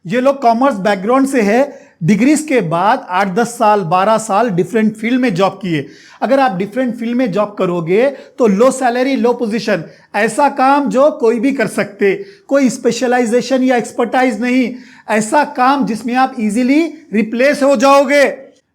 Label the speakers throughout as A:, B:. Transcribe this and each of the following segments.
A: ये लोग commerce background से है, डिग्रीज के बाद 8-10 साल 12 साल डिफरेंट फील्ड में जॉब किए। अगर आप डिफरेंट फील्ड में जॉब करोगे तो लो सैलरी लो पोजीशन, ऐसा काम जो कोई भी कर सकते, कोई स्पेशलाइजेशन या एक्सपर्टाइज नहीं, ऐसा काम जिसमें आप इजीली रिप्लेस हो जाओगे।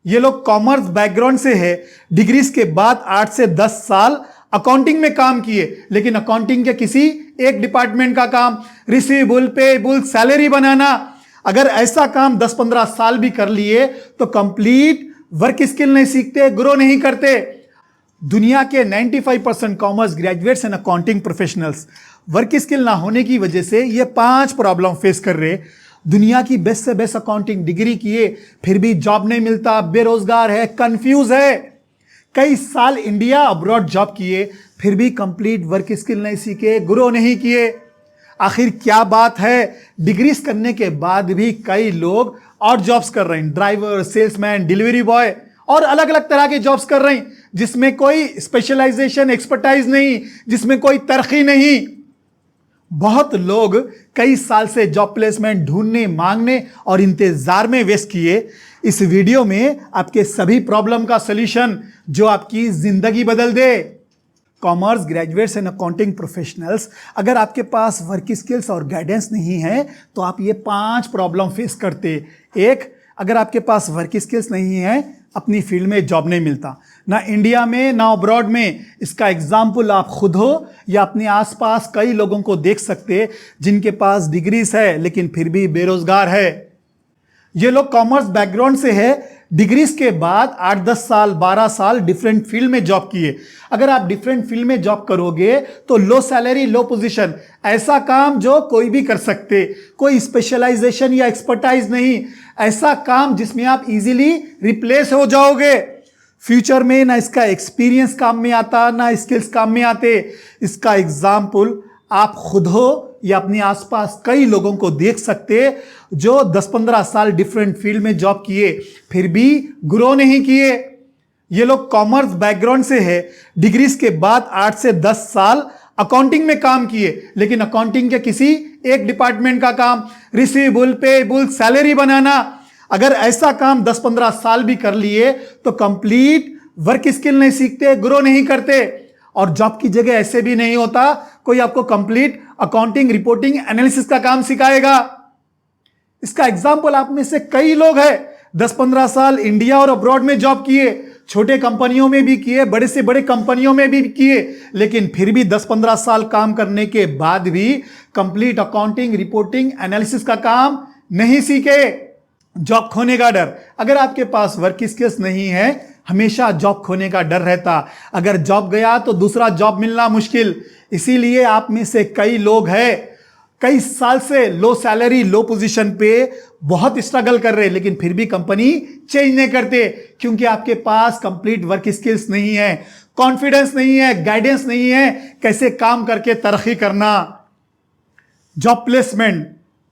A: ये लोग कॉमर्स बैकग्राउंड से है, डिग्रीज के बाद 8 से 10 साल अकाउंटिंग में काम किए, लेकिन अकाउंटिंग के किसी एक डिपार्टमेंट का काम, रिसीवेबल पेएबल सैलरी बनाना, अगर ऐसा काम 10-15 साल भी कर लिए तो कंप्लीट वर्क स्किल नहीं सीखते, ग्रो नहीं करते। दुनिया के 95% commerce graduates and accounting professionals work skill ना होने की वजह से ये 5 प्रॉब्लम फेस कर रहे। दुनिया की बेस्ट से बेस्ट अकाउंटिंग डिग्री किए फिर भी जॉब नहीं मिलता, बेरोजगार है, कंफ्यूज है। कई साल इंडिया अब्रॉड जॉब किए फिर भी कंप्लीट वर्क स्किल नहीं सीखे, ग्रो नहीं किए। आखिर क्या बात है? डिग्रीज करने के बाद भी कई लोग और जॉब्स कर रहे हैं, ड्राइवर, सेल्समैन, डिलीवरी बॉय और अलग अलग तरह के जॉब्स कर रहे हैं जिसमें कोई स्पेशलाइजेशन एक्सपर्टाइज नहीं, जिसमें कोई तरक्की नहीं। बहुत लोग कई साल से जॉब प्लेसमेंट ढूंढने, मांगने और इंतजार में वेस्ट किए। इस वीडियो में आपके सभी प्रॉब्लम का सॉल्यूशन जो आपकी जिंदगी बदल दे। Commerce graduates and accounting professionals, अगर आपके पास वर्क स्किल्स और गाइडेंस नहीं है तो आप ये 5 प्रॉब्लम फेस करते। एक, अगर आपके पास वर्क स्किल्स नहीं है, अपनी फील्ड में जॉब नहीं मिलता, ना इंडिया में ना अब्रॉड में। इसका एग्जाम्पल आप खुद हो या अपने आसपास कई लोगों को देख सकते जिनके पास डिग्रीज है लेकिन फिर भी बेरोजगार है। ये लोग कॉमर्स बैकग्राउंड से है, डिग्रीज के बाद 8-10 साल 12 साल डिफरेंट फील्ड में जॉब किए। अगर आप डिफरेंट फील्ड में जॉब करोगे तो लो सैलरी लो पोजीशन, ऐसा काम जो कोई भी कर सकते, कोई स्पेशलाइजेशन या एक्सपर्टाइज नहीं, ऐसा काम जिसमें आप इजीली रिप्लेस हो जाओगे। फ्यूचर में ना इसका एक्सपीरियंस काम में आता, ना स्किल्स काम में आते। इसका एग्जाम्पल आप खुद हो या अपने आसपास कई लोगों को देख सकते जो 10-15 साल डिफरेंट फील्ड में जॉब किए फिर भी ग्रो नहीं किए। ये लोग कॉमर्स बैकग्राउंड से है, डिग्रीज के बाद 8 से 10 साल अकाउंटिंग में काम किए, लेकिन अकाउंटिंग के किसी एक डिपार्टमेंट का काम, रिसीवेबल पेएबल सैलरी बनाना, अगर ऐसा काम 10-15 साल भी कर लिए तो कंप्लीट वर्क स्किल नहीं सीखते, ग्रो नहीं करते। और जॉब की जगह ऐसे भी नहीं होता कोई आपको कंप्लीट अकाउंटिंग, रिपोर्टिंग, एनालिसिस का काम सिखाएगा। इसका एग्जाम्पल आप में से कई लोग हैं 10-15 साल इंडिया और अब्रॉड में जॉब किए, छोटे कंपनियों में भी किए, बड़े से बड़े कंपनियों में भी किए, लेकिन फिर भी 10-15 साल काम करने के बाद भी कंप्लीट अकाउंटिंग, रिपोर्टिंग, एनालिसिस का काम नहीं सीखे। जॉब खोने का डर, अगर आपके पास वर्क स्किल्स नहीं है हमेशा जॉब खोने का डर रहता। अगर जॉब गया तो दूसरा जॉब मिलना मुश्किल। इसीलिए आप में से कई लोग हैं कई साल से लो सैलरी लो पोजीशन पे बहुत स्ट्रगल कर रहे हैं, लेकिन फिर भी कंपनी चेंज नहीं करते क्योंकि आपके पास कंप्लीट वर्क स्किल्स नहीं है, कॉन्फिडेंस नहीं है, गाइडेंस नहीं है कैसे काम करके तरक्की करना। जॉब प्लेसमेंट,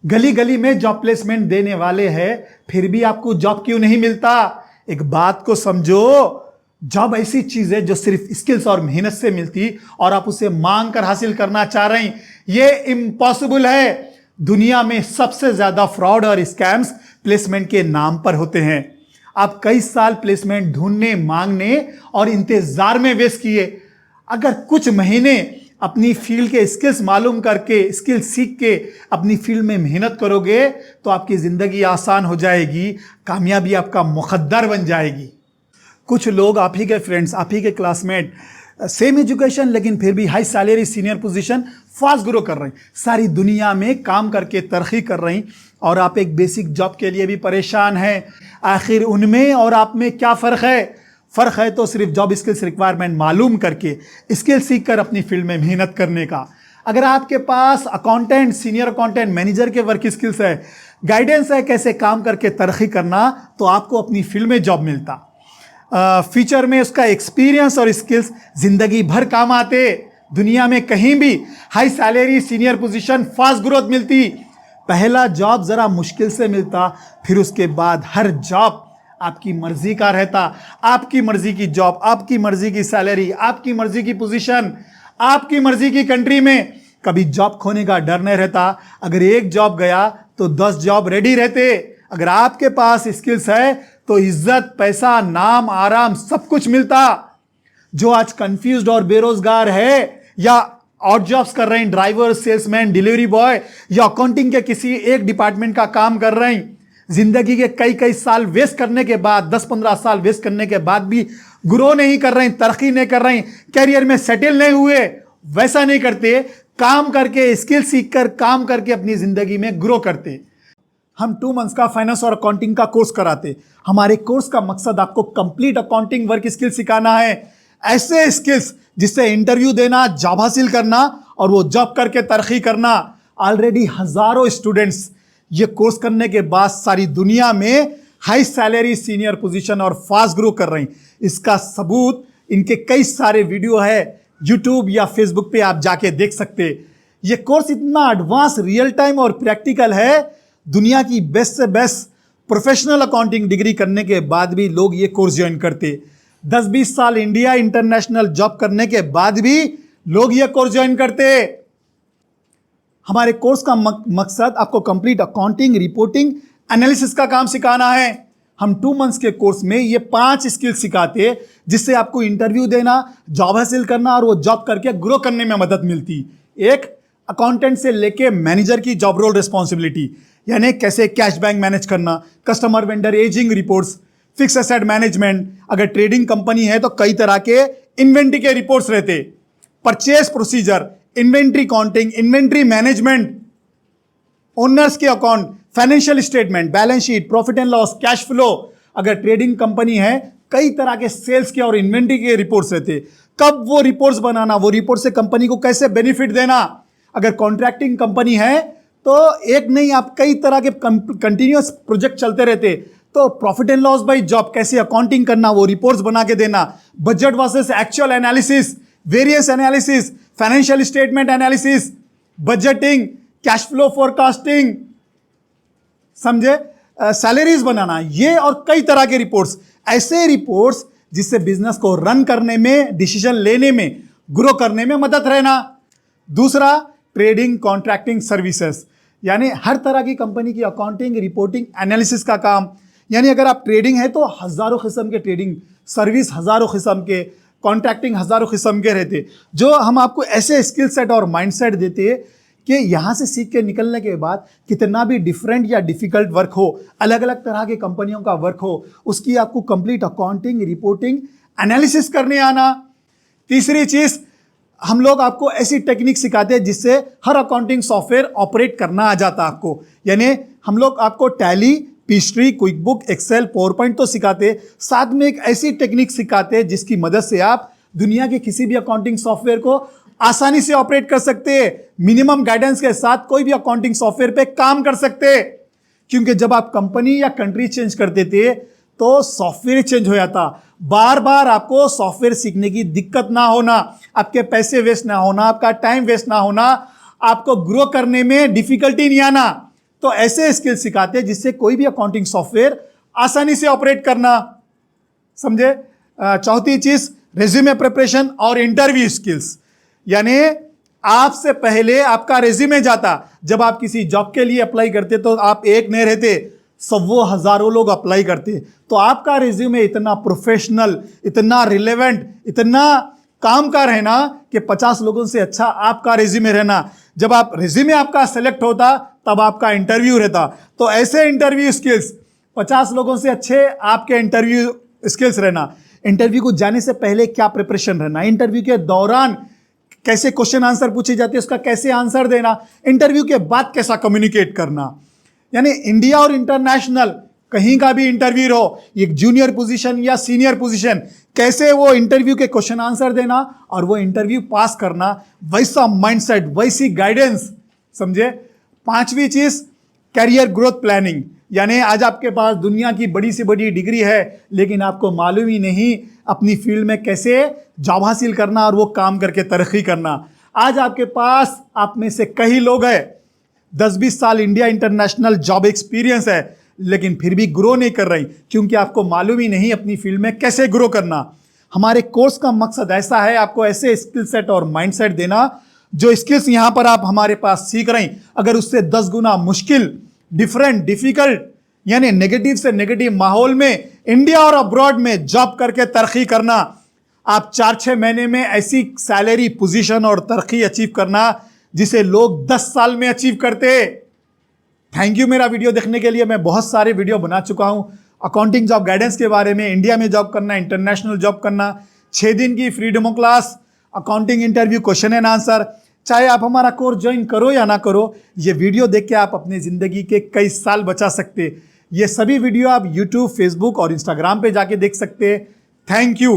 A: गली गली में जॉब प्लेसमेंट देने वाले हैं फिर भी आपको जॉब क्यों नहीं मिलता? एक बात को समझो, जॉब ऐसी चीज है जो सिर्फ स्किल्स और मेहनत से मिलती और आप उसे मांग कर हासिल करना चाह रहे हैं, ये इम्पॉसिबल है। दुनिया में सबसे ज्यादा फ्रॉड और स्कैम्स प्लेसमेंट के नाम पर होते हैं। आप कई साल प्लेसमेंट ढूंढने, मांगने और इंतजार में वेस्ट किए। अगर कुछ महीने अपनी फील्ड के स्किल्स मालूम करके, स्किल सीख के अपनी फील्ड में मेहनत करोगे तो आपकी जिंदगी आसान हो जाएगी, कामयाबी आपका मुकद्दर बन जाएगी। कुछ लोग आप ही के फ्रेंड्स, आप ही के क्लासमेट, सेम एजुकेशन लेकिन फिर भी high salary, senior position, fast grow कर रहे हैं, सारी दुनिया में काम करके तरक्की कर रही, और आप एक बेसिक जॉब के लिए भी परेशान हैं। आखिर उनमें और आप में क्या फ़र्क है? फ़र्क है तो सिर्फ जॉब स्किल्स रिक्वायरमेंट मालूम करके, स्किल सीख कर अपनी फील्ड में मेहनत करने का। अगर आपके पास अकाउंटेंट, सीनियर अकाउंटेंट, मैनेजर के वर्क स्किल्स है, गाइडेंस है कैसे काम करके तरक्की करना, तो आपको अपनी फील्ड में जॉब मिलता। फ्यूचर में उसका एक्सपीरियंस और स्किल्स जिंदगी भर काम आते। दुनिया में कहीं भी high salary, senior position, fast growth मिलती। पहला जॉब ज़रा मुश्किल से मिलता, फिर उसके बाद हर जॉब आपकी मर्जी का रहता। आपकी मर्जी की जॉब, आपकी मर्जी की सैलरी, आपकी मर्जी की पोजीशन, आपकी मर्जी की कंट्री में। कभी जॉब खोने का डर नहीं रहता। अगर एक जॉब गया तो 10 जॉब रेडी रहते। अगर आपके पास स्किल्स है तो इज्जत, पैसा, नाम, आराम सब कुछ मिलता। जो आज कंफ्यूज्ड और बेरोजगार है या ऑड जॉब्स कर रहे हैं, ड्राइवर, सेल्समैन, डिलीवरी बॉय या अकाउंटिंग के किसी एक डिपार्टमेंट का काम कर रहे हैं, जिंदगी के कई कई साल वेस्ट करने के बाद, 10-15 साल वेस्ट करने के बाद भी ग्रो नहीं कर रहे हैं, तरक्की नहीं कर रहे हैं, कैरियर में सेटल नहीं हुए, वैसा नहीं करते। काम करके, स्किल सीखकर काम करके अपनी जिंदगी में ग्रो करते। हम 2 मंथ्स का फाइनेंस और अकाउंटिंग का कोर्स कराते। हमारे कोर्स का मकसद आपको कंप्लीट अकाउंटिंग वर्क स्किल सिखाना है। ऐसे स्किल्स जिससे इंटरव्यू देना, जॉब हासिल करना और वो जॉब करके तरक्की करना। ऑलरेडी हजारों स्टूडेंट्स ये कोर्स करने के बाद सारी दुनिया में हाई सैलरी, सीनियर पोजीशन और फास्ट ग्रो कर रहे हैं। इसका सबूत इनके कई सारे वीडियो है, यूट्यूब या फेसबुक पे आप जाके देख सकते। ये कोर्स इतना एडवांस, रियल टाइम और प्रैक्टिकल है, दुनिया की बेस्ट से बेस्ट प्रोफेशनल अकाउंटिंग डिग्री करने के बाद भी लोग ये कोर्स ज्वाइन करते। 10-20 साल इंडिया इंटरनेशनल जॉब करने के बाद भी लोग ये कोर्स ज्वाइन करते। हमारे कोर्स का मकसद आपको कंप्लीट अकाउंटिंग, रिपोर्टिंग, एनालिसिस का काम सिखाना है। हम 2 मंथ्स के कोर्स में ये 5 स्किल सिखाते जिससे आपको इंटरव्यू देना, जॉब हासिल करना और वो जॉब करके ग्रो करने में मदद मिलती। एक, अकाउंटेंट से लेके मैनेजर की जॉब रोल रिस्पॉन्सिबिलिटी, यानी कैसे कैश बैंक मैनेज करना, customer vendor ageing reports, fix asset management. अगर ट्रेडिंग कंपनी है तो कई तरह के इन्वेंट्री के रिपोर्ट्स रहते, purchase procedure, inventory counting, inventory management, owners के account, financial statement, balance sheet, profit and loss, cash flow. अगर ट्रेडिंग कंपनी है, कई तरह के सेल्स के और इन्वेंट्री के रिपोर्ट्स रहते। कब वो रिपोर्ट्स बनाना, वो रिपोर्ट से कंपनी को कैसे बेनिफिट देना। अगर कॉन्ट्रैक्टिंग कंपनी है तो एक नहीं, आप कई तरह के कंटिन्यूअस प्रोजेक्ट चलते रहते, तो profit and loss by job कैसे अकाउंटिंग करना, वो रिपोर्ट्स बना के देना। Budget versus actual analysis, variance analysis, financial statement analysis, budgeting, cash flow forecasting, समझे, सैलरीज बनाना, ये और कई तरह के रिपोर्ट्स। ऐसे रिपोर्ट्स जिससे बिजनेस को रन करने में, डिसीजन लेने में, ग्रो करने में मदद रहना। दूसरा, ट्रेडिंग, कॉन्ट्रैक्टिंग सर्विसेज, यानी हर तरह की कंपनी की अकाउंटिंग, रिपोर्टिंग, एनालिसिस का काम। यानी अगर आप ट्रेडिंग है तो हजारों किस्म के ट्रेडिंग सर्विस, हजारों किस्म के कॉन्ट्रैक्टिंग, हजारों किस्म के रहते, जो हम आपको ऐसे स्किल सेट और माइंडसेट देते कि यहाँ से सीख के निकलने के बाद कितना भी डिफरेंट या डिफिकल्ट वर्क हो, अलग अलग तरह के कंपनियों का वर्क हो, उसकी आपको कंप्लीट अकाउंटिंग, रिपोर्टिंग, एनालिसिस करने आना। तीसरी चीज, हम लोग आपको ऐसी टेक्निक सिखाते हैं जिससे हर अकाउंटिंग सॉफ्टवेयर ऑपरेट करना आ जाता है आपको। यानी हम लोग आपको Tally, Peachtree, Quick Book, Excel, PowerPoint तो सिखाते, साथ में एक ऐसी टेक्निक सिखाते हैं जिसकी मदद से आप दुनिया के किसी भी अकाउंटिंग सॉफ्टवेयर को आसानी से ऑपरेट कर सकते हैं। मिनिमम गाइडेंस के साथ कोई भी अकाउंटिंग सॉफ्टवेयर पे काम कर सकते हैं। क्योंकि जब आप कंपनी या कंट्री चेंज करते थे तो सॉफ्टवेयर चेंज हो जाता। बार बार आपको सॉफ्टवेयर सीखने की दिक्कत ना होना, आपके पैसे वेस्ट ना होना, आपका टाइम वेस्ट ना होना, आपको ग्रो करने में डिफिकल्टी नहीं आना। तो ऐसे स्किल सिखाते हैं जिससे कोई भी अकाउंटिंग सॉफ्टवेयर आसानी से ऑपरेट करना, समझे। चौथी चीज, रेज्यूमे प्रिपरेशन और इंटरव्यू स्किल्स, यानी आपसे पहले आपका रेज्यूमे जाता। जब आप किसी जॉब के लिए अप्लाई करते तो आप एक नहीं रहते, सौ हजारों लोग अप्लाई करते, तो आपका रिज्यूमे इतना प्रोफेशनल, इतना रिलेवेंट, इतना काम का रहना कि 50 लोगों से अच्छा आपका रिज्यूमे रहना। जब आप रिज्यूमे आपका सेलेक्ट होता तब आपका इंटरव्यू रहता। तो ऐसे इंटरव्यू स्किल्स, 50 लोगों से अच्छे आपके इंटरव्यू स्किल्स रहना। इंटरव्यू को जाने से पहले क्या प्रिपरेशन रहना, इंटरव्यू के दौरान कैसे क्वेश्चन आंसर पूछे जाते हैं उसका कैसे आंसर देना, इंटरव्यू के बाद कैसा कम्युनिकेट करना। यानी इंडिया और इंटरनेशनल कहीं का भी इंटरव्यू हो, एक जूनियर पोजीशन या सीनियर पोजीशन, कैसे वो इंटरव्यू के क्वेश्चन आंसर देना और वो इंटरव्यू पास करना, वैसा माइंडसेट, वैसी गाइडेंस, समझे। पांचवी चीज, कैरियर ग्रोथ प्लानिंग, यानी आज आपके पास दुनिया की बड़ी से बड़ी डिग्री है लेकिन आपको मालूम ही नहीं अपनी फील्ड में कैसे जॉब हासिल करना और वो काम करके तरक्की करना। आज आपके पास, आप में से कई लोग हैं 10-20 साल इंडिया इंटरनेशनल जॉब एक्सपीरियंस है लेकिन फिर भी ग्रो नहीं कर रही क्योंकि आपको मालूम ही नहीं अपनी फील्ड में कैसे ग्रो करना। हमारे कोर्स का मकसद ऐसा है, आपको ऐसे स्किल सेट और माइंडसेट देना जो स्किल्स यहां पर आप हमारे पास सीख रहे हैं, अगर उससे 10 गुना मुश्किल डिफरेंट डिफिकल्ट यानी नेगेटिव से नेगेटिव माहौल में इंडिया और अब्रॉड में जॉब करके तरक्की करना, आप 4-6 महीने में ऐसी सैलरी पोजीशन और तरक्की अचीव करना जिसे लोग 10 साल में अचीव करते। थैंक यू मेरा वीडियो देखने के लिए। मैं बहुत सारे वीडियो बना चुका हूं अकाउंटिंग जॉब गाइडेंस के बारे में, इंडिया में जॉब करना, इंटरनेशनल जॉब करना, 6 दिन की free demo class, accounting interview, question and answer. चाहे आप हमारा कोर्स ज्वाइन करो या ना करो, ये वीडियो देख के आप अपनी जिंदगी के कई साल बचा सकते। ये सभी वीडियो आप यूट्यूब, फेसबुक और इंस्टाग्राम पे जाके देख सकते। Thank you.